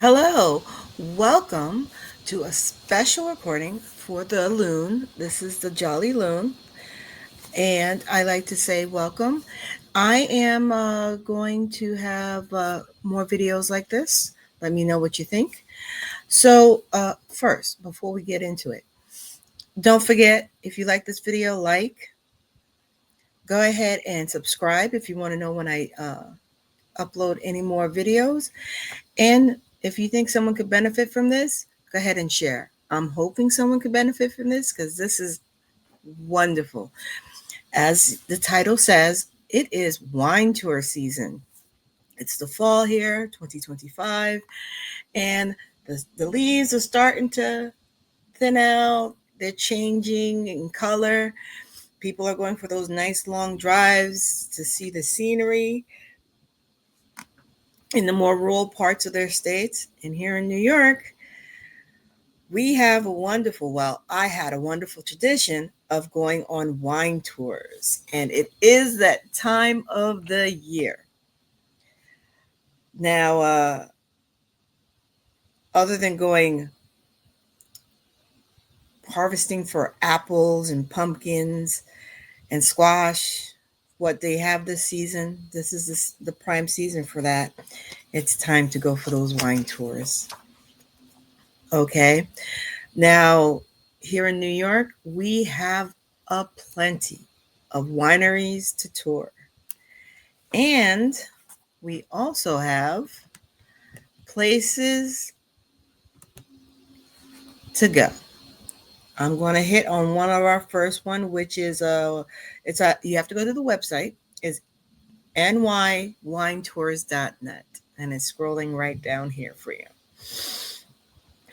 Hello, welcome to a special recording for the Loon. This is the Jolly Loon, and I like to say welcome. I am going to have more videos like this. Let me know what you think. So, first, before we get into it, don't forget if you like this video, go ahead and subscribe if you want to know when I upload any more videos. And if you think someone could benefit from this, go ahead and share. I'm hoping someone could benefit from this because this is wonderful. As the title says, it is wine tour season. It's the fall here, 2025, and the leaves are starting to thin out. They're changing in color. People are going for those nice long drives to see the scenery in the more rural parts of their states. And here in New York, we have a wonderful, well, I had a wonderful tradition of going on wine tours, and it is that time of the year. Now, other than going harvesting for apples and pumpkins and squash, what they have this season, this is the prime season for that. It's time to go for those wine tours. Okay. Now, here in New York, we have a plenty of wineries to tour. And we also have places to go. I'm going to hit on one of our first one, which is you have to go to the website. Is nywinetours.net, and it's scrolling right down here for you.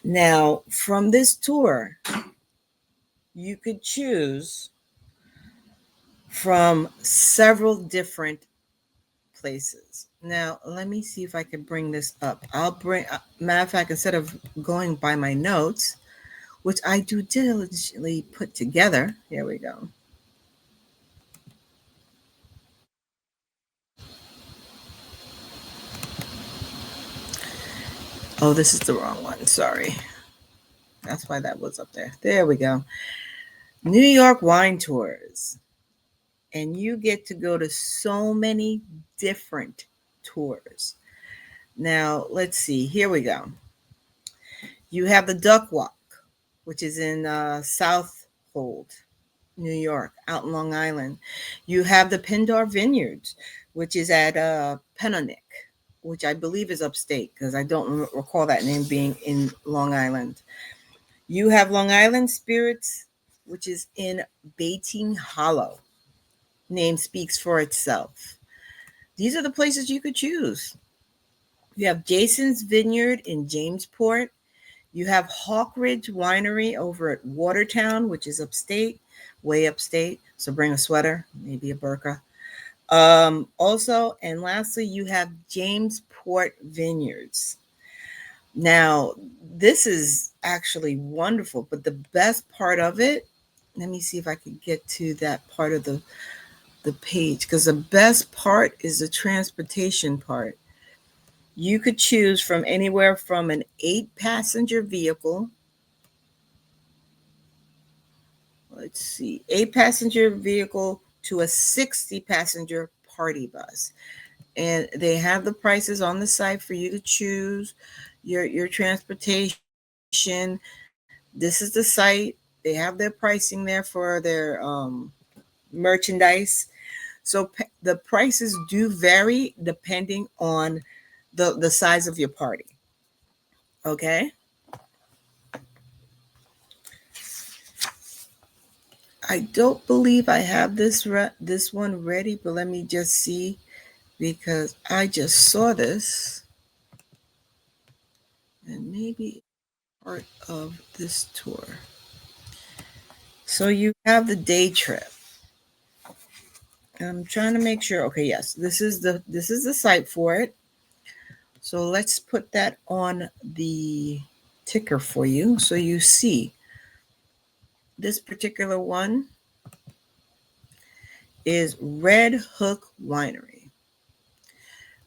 Now, from this tour, you could choose from several different places. Now, let me see if I can bring this up. Matter of fact, instead of going by my notes, which I do diligently put together, here we go. Oh, this is the wrong one. Sorry. That's why that was up there. There we go. New York wine tours. And you get to go to so many different tours. Now, let's see. Here we go. You have the Duck Walk, which is in Southold, New York, out in Long Island. You have the Pindar Vineyards, which is at Penonic, which I believe is upstate because I don't recall that name being in Long Island. You have Long Island Spirits, which is in Baiting Hollow. Name speaks for itself. These are the places you could choose. You have Jason's Vineyard in Jamesport. You have Hawk Ridge Winery over at Watertown, which is upstate, way upstate. So bring a sweater, maybe a burqa. Also, and lastly, you have Jamesport Vineyards. Now, this is actually wonderful, but the best part of it, let me see if I can get to that part of the page, because the best part is the transportation part. You could choose from anywhere from an 8-passenger vehicle. Let's see, 8-passenger vehicle to a 60-passenger party bus. And they have the prices on the site for you to choose your transportation. This is the site. They have their pricing there for their merchandise. So the prices do vary depending on the size of your party. Okay. I don't believe I have this one ready, but let me just see because I just saw this and maybe part of this tour. So you have the day trip. I'm trying to make sure. Okay, yes, this is the site for it. So let's put that on the ticker for you so you see. This particular one is Red Hook Winery.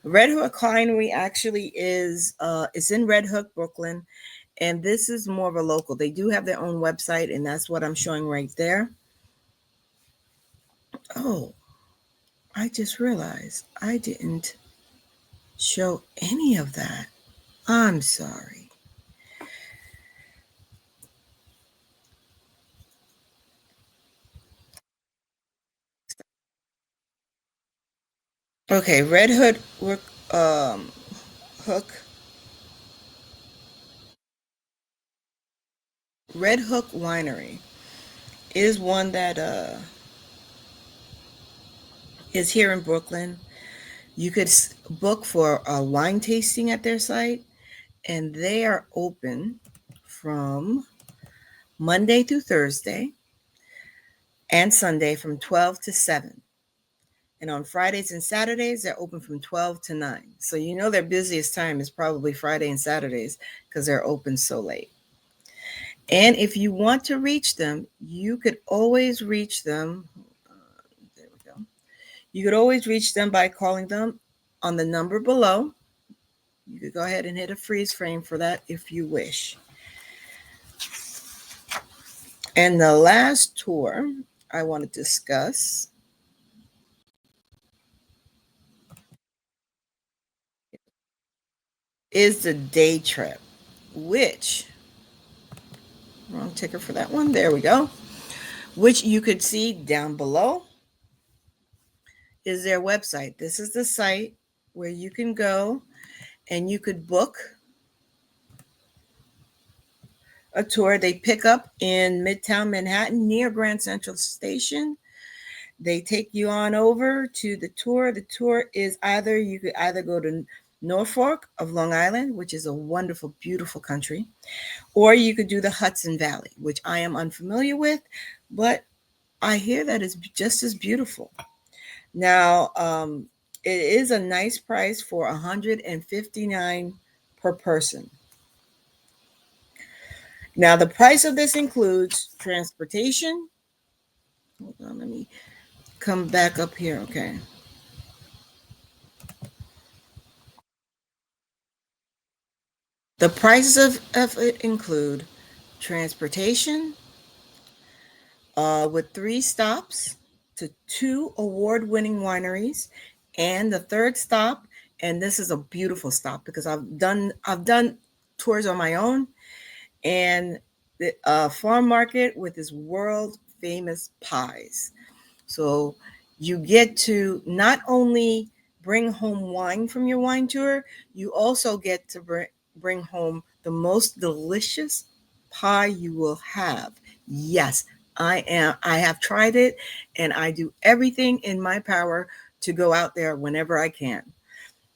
Red Hook Winery actually is it's in Red Hook, Brooklyn, and this is more of a local. They do have their own website, and that's what I'm showing right there. Oh, I just realized I didn't show any of that. I'm sorry. Okay, um, Hook, Red Hook Winery is one that is here in Brooklyn. You could book for a wine tasting at their site, and they are open from Monday through Thursday and Sunday from 12 to 7. And on Fridays and Saturdays, they're open from 12 to 9. So you know their busiest time is probably Friday and Saturdays because they're open so late. And if you want to reach them, you could always reach them. There we go. You could always reach them by calling them on the number below. You could go ahead and hit a freeze frame for that if you wish. And the last tour I want to discuss is the day trip, which, wrong ticker for that one. There we go. Which you could see down below is their website. This is the site where you can go and you could book a tour. They pick up in Midtown Manhattan near Grand Central Station. They take you on over to the tour. The tour is either you could either go to Norfolk of Long Island, which is a wonderful, beautiful country, or you could do the Hudson Valley, which I am unfamiliar with, but I hear that is just as beautiful. Now, it is a nice price for $159 per person. Now, the price of this includes transportation. Hold on, let me come back up here. Okay. The prices of it include transportation with 3 stops to 2 award-winning wineries, and the third stop, and this is a beautiful stop because I've done tours on my own, and the farm market with its world famous pies. So you get to not only bring home wine from your wine tour, you also get to bring home the most delicious pie you will have. Yes, I have tried it, and I do everything in my power to go out there whenever I can.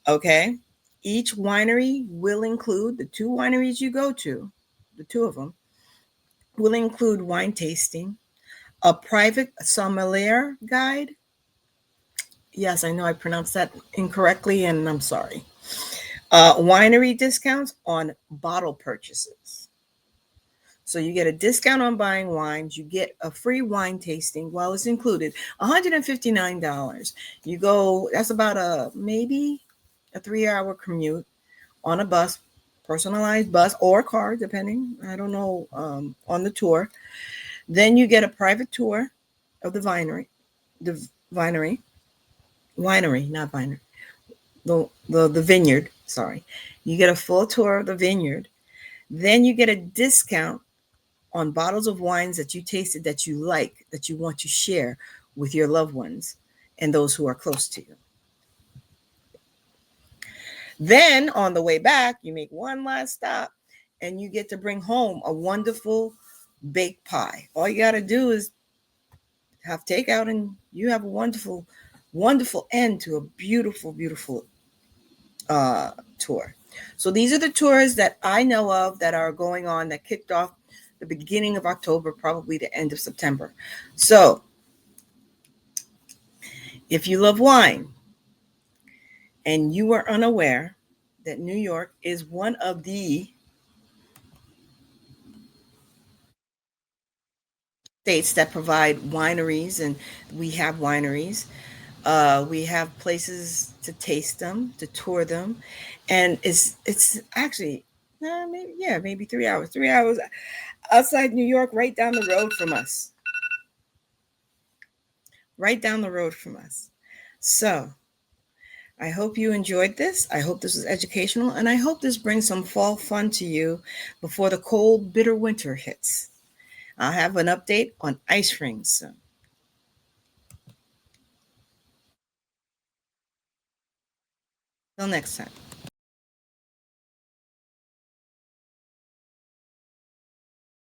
Okay? Each winery will include the 2 wineries you go to, the 2 of them will include wine tasting, a private sommelier guide. Yes, I know I pronounced that incorrectly, and I'm sorry. Winery discounts on bottle purchases. So you get a discount on buying wines. You get a free wine tasting. Well, it's included. $159. You go. That's about maybe a 3-hour commute on a bus, personalized bus or car, depending. I don't know on the tour. Then you get a private tour of the vinery, winery, not vinery, the vineyard. Sorry, you get a full tour of the vineyard. Then you get a discount on bottles of wines that you tasted that you like, that you want to share with your loved ones and those who are close to you. Then on the way back, you make one last stop and you get to bring home a wonderful baked pie. All you got to do is have takeout, and you have a wonderful, wonderful end to a beautiful, beautiful tour. So these are the tours that I know of that are going on that kicked off the beginning of October, probably the end of September. So if you love wine and you are unaware that New York is one of the states that provide wineries, and we have wineries, We have places to taste them, to tour them, and it's actually maybe 3 hours. 3 hours outside New York, right down the road from us. Right down the road from us. So I hope you enjoyed this. I hope this was educational, and I hope this brings some fall fun to you before the cold, bitter winter hits. I'll have an update on ice rings soon. Till next time.